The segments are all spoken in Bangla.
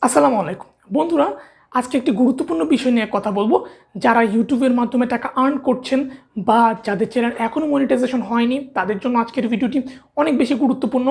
আসসালামু আলাইকুম বন্ধুরা, আজকে একটি গুরুত্বপূর্ণ বিষয় নিয়ে কথা বলবো। যারা ইউটিউবের মাধ্যমে টাকা আর্ন করছেন বা যাদের চ্যানেল এখনও মনিটাইজেশন হয়নি তাদের জন্য আজকের ভিডিওটি অনেক বেশি গুরুত্বপূর্ণ।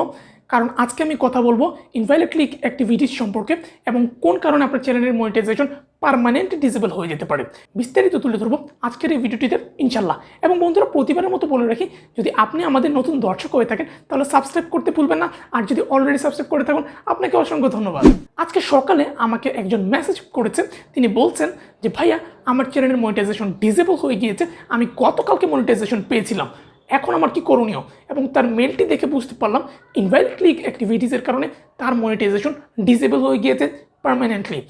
কারণ আজকে আমি কথা বলবো ইনভ্যালিড ক্লিক অ্যাক্টিভিটিস সম্পর্কে এবং কোন কারণে আপনার চ্যানেলের মনিটাইজেশন পার্মানেন্ট ডিসেবল হয়ে যেতে পারে। বিস্তারিত তুলে ধরবো আজকের এই ভিডিওটিতে ইনশাল্লাহ। এবং বন্ধুরা, প্রতিবারের মতো বলে রাখি, যদি আপনি আমাদের নতুন দর্শক হয়ে থাকেন তাহলে সাবস্ক্রাইব করতে ভুলবেন না, আর যদি অলরেডি সাবস্ক্রাইব করে থাকুন আপনাকে অসংখ্য ধন্যবাদ। আজকে সকালে আমাকে একজন মেসেজ করেছেন, তিনি বলছেন যে ভাইয়া আমার চ্যানেলের মনিটাইজেশন ডিসেবল হয়ে গিয়েছে, আমি গতকালকে মনিটাইজেশন পেয়েছিলাম, এখন আমার কি করণীয়। এবং তার মেলটি দেখে বুঝতে পারলাম ইনভ্যালিড ক্লিক অ্যাক্টিভিটিসের কারণে তার মনিটাইজেশন ডিসেবল হয়ে গিয়েছে পার্মানেন্টলি।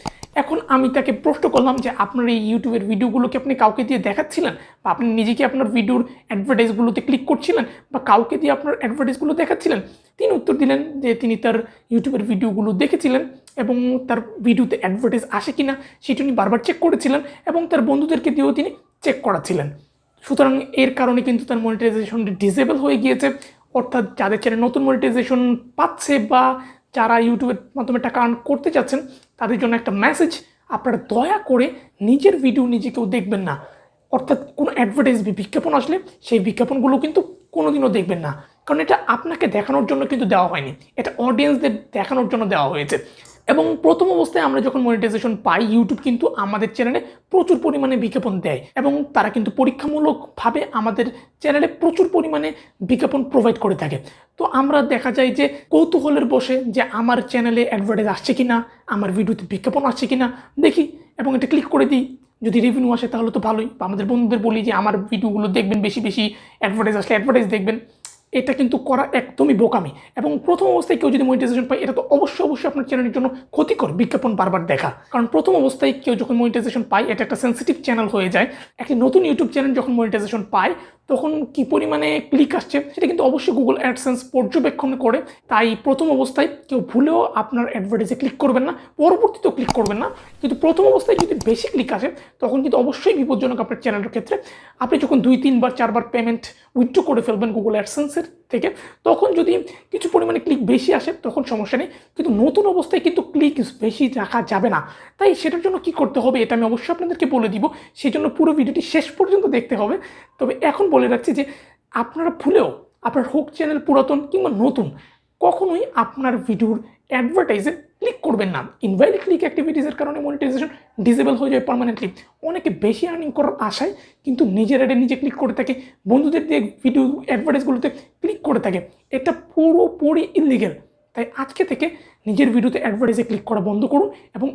এখন আমি তাকে প্রশ্ন করলাম যে আপনার এই ইউটিউবের ভিডিওগুলোকে আপনি কাউকে দিয়ে দেখাচ্ছিলেন বা আপনি নিজেকে আপনার ভিডিওর অ্যাডভার্টাইজগুলোতে ক্লিক করছিলেন বা কাউকে দিয়ে আপনার অ্যাডভার্টাইজগুলো দেখাচ্ছিলেন। তিনি উত্তর দিলেন যে তিনি তার ইউটিউবের ভিডিওগুলো দেখেছিলেন এবং তার ভিডিওতে অ্যাডভার্টাইজ আসে কিনা সেটি উনি বারবার চেক করেছিলেন এবং তার বন্ধুদেরকে দিয়েও তিনি চেক করাচ্ছিলেন। সুতরাং এর কারণে কিন্তু তার মনিটাইজেশন ডিসেবল হয়ে গিয়েছে। অর্থাৎ যাদের চ্যানেল নতুন মনিটাইজেশন পাচ্ছে বা যারা ইউটিউবের মাধ্যমে টাকা আর্ন করতে চাচ্ছেন তাদের জন্য একটা মেসেজ, আপনারা দয়া করে নিজের ভিডিও নিজে কেউ দেখবেন না। অর্থাৎ কোনো অ্যাডভার্টাইজ বিজ্ঞাপন আসলে সেই বিজ্ঞাপনগুলো কিন্তু কোনোদিনও দেখবেন না, কারণ এটা আপনাকে দেখানোর জন্য কিন্তু দেওয়া হয়নি, এটা অডিয়েন্সদের দেখানোর জন্য দেওয়া হয়েছে। এবং প্রথম অবস্থায় আমরা যখন মনিটাইজেশন পাই, ইউটিউব কিন্তু আমাদের চ্যানেলে প্রচুর পরিমাণে বিজ্ঞাপন দেয় এবং তারা কিন্তু পরীক্ষামূলকভাবে আমাদের চ্যানেলে প্রচুর পরিমাণে বিজ্ঞাপন প্রোভাইড করে থাকে। তো আমরা দেখা যায় যে কৌতূহলের বসে যে আমার চ্যানেলে অ্যাডভার্টাইজ আসছে কি না, আমার ভিডিওতে বিজ্ঞাপন আসছে কি না দেখি এবং এটা ক্লিক করে দিই। যদি রেভিনিউ আসে তাহলে তো ভালোই, বা আমাদের বন্ধুদের বলি যে আমার ভিডিওগুলো দেখবেন, বেশি বেশি অ্যাডভার্টাইজ আসলে অ্যাডভার্টাইজ দেখবেন। এটা কিন্তু করা একদমই বোকামি। এবং প্রথম অবস্থায় কেউ যদি মনিটাইজেশন পায় এটা তো অবশ্যই আপনার চ্যানেলের জন্য ক্ষতিকর বিজ্ঞাপন বারবার দেখা। কারণ প্রথম অবস্থায় কেউ যখন মনিটাইজেশন পায় এটা একটা সেন্সিটিভ চ্যানেল হয়ে যায়। একটি নতুন ইউটিউব চ্যানেল যখন মনিটাইজেশন পায় তখন কি পরিমাণে ক্লিক আসছে সেটা কিন্তু অবশ্যই গুগল অ্যাডসেন্স পর্যবেক্ষণ করে। তাই প্রথম অবস্থায় কেউ ভুলেও আপনার অ্যাডভার্টাইজে ক্লিক করবেন না, পরবর্তীতেও ক্লিক করবেন না। কিন্তু প্রথম অবস্থায় যদি বেশি ক্লিক আসে তখন কিন্তু অবশ্যই বিপজ্জনক আপনার চ্যানেলের ক্ষেত্রে। আপনি যখন 2-3 বার 4 বার পেমেন্ট উইথড্র করে ফেলবেন গুগল অ্যাডসেন্সের থেকে, তখন যদি কিছু পরিমাণে ক্লিক বেশি আসে তখন সমস্যা নেই, কিন্তু নতুন অবস্থায় কিন্তু ক্লিক বেশি রাখা যাবে না। তাই সেটার জন্য কি করতে হবে এটা আমি অবশ্যই আপনাদেরকে বলে দিব, সেই জন্য পুরো ভিডিওটি শেষ পর্যন্ত দেখতে হবে। তবে এখন বলে রাখছি যে আপনারা ভুলেও আপনার হোক চ্যানেল পুরাতন কিংবা নতুন কখনোই আপনার ভিডিওর অ্যাডভার্টাইজে ক্লিক করবেন না। ইনভ্যালিড ক্লিক অ্যাক্টিভিটিসের কারণে মনিটাইজেশন ডিসেবল হয়ে যায় পার্মানেন্টলি। অনেকে বেশি আর্নিং করার আশায় কিন্তু নিজের অ্যাডে নিজে ক্লিক করে থাকে, বন্ধুদের দিয়ে ভিডিও অ্যাডভার্টাইজগুলোতে ক্লিক করে থাকে। এটা পুরোপুরি ইলিগ্যাল। তাই আজকে থেকে নিজের ভিডিওতে অ্যাডভার্টাইজে ক্লিক করা বন্ধ করুন এবং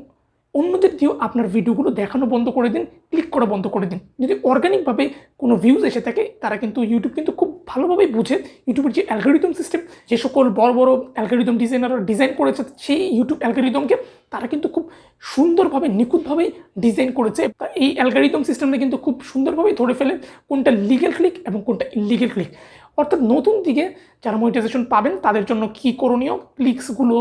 অন্যদের দিয়েও আপনার ভিডিওগুলো দেখানো বন্ধ করে দিন, ক্লিক করা বন্ধ করে দিন। যদি অর্গানিকভাবে কোনো ভিউজ এসে থাকে তারা কিন্তু ইউটিউব কিন্তু খুব ভালোভাবেই বুঝে। ইউটিউবের যে অ্যালগোরিদম সিস্টেম, যে সকল বড় বড় অ্যালগোরিদম ডিজাইনাররা ডিজাইন করেছে সেই ইউটিউব অ্যালগোরিদমকে তারা কিন্তু খুব সুন্দরভাবে নিখুঁতভাবেই ডিজাইন করেছে। এই অ্যালগোরিদম সিস্টেমটা কিন্তু খুব সুন্দরভাবেই ধরে ফেলে কোনটা লিগ্যাল ক্লিক এবং কোনটা ইলিগ্যাল ক্লিক। অর্থাৎ নতুন দিকে যারা মনিটাইজেশন পাবেন তাদের জন্য কী করণীয়, ক্লিকসগুলো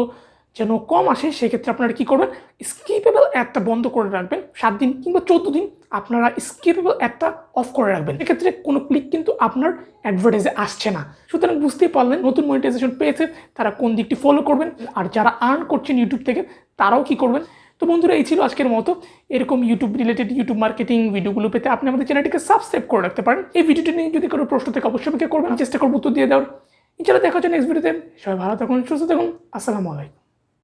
যেন কম আসে সেক্ষেত্রে আপনারা কী করবেন, স্কিপেবল অ্যাডটা বন্ধ করে রাখবেন 7 দিন কিংবা 14 দিন আপনারা স্কিপেবল অ্যাডটা অফ করে রাখবেন। এক্ষেত্রে কোনো ক্লিক কিন্তু আপনার অ্যাডভার্টাইজে আসছে না। সুতরাং বুঝতেই পারলেন নতুন মনিটাইজেশন পেয়েছে তারা কোন দিকটি ফলো করবেন, আর যারা আর্ন করছেন ইউটিউব থেকে তারাও কী করবেন। তো বন্ধুরা, এই ছিল আজকের মতো। এরকম ইউটিউব রিলেটেড ইউটিউব মার্কেটিং ভিডিওগুলো পেতে আপনি আমাদের চ্যানেলটিকে সাবস্ক্রাইব করে রাখতে পারেন। এই ভিডিওটি নিয়ে যদি কোনো প্রশ্ন থেকে অবশ্যই আমাকে করবেন, চেষ্টা করবো উত্তর দিয়ে দেওয়ার। ইনশাআল্লাহ দেখা হচ্ছে নেক্সট ভিডিওতে। সবাই ভালো থাকুন, সুস্থ থাকুন। আসসালামু আলাইকুম।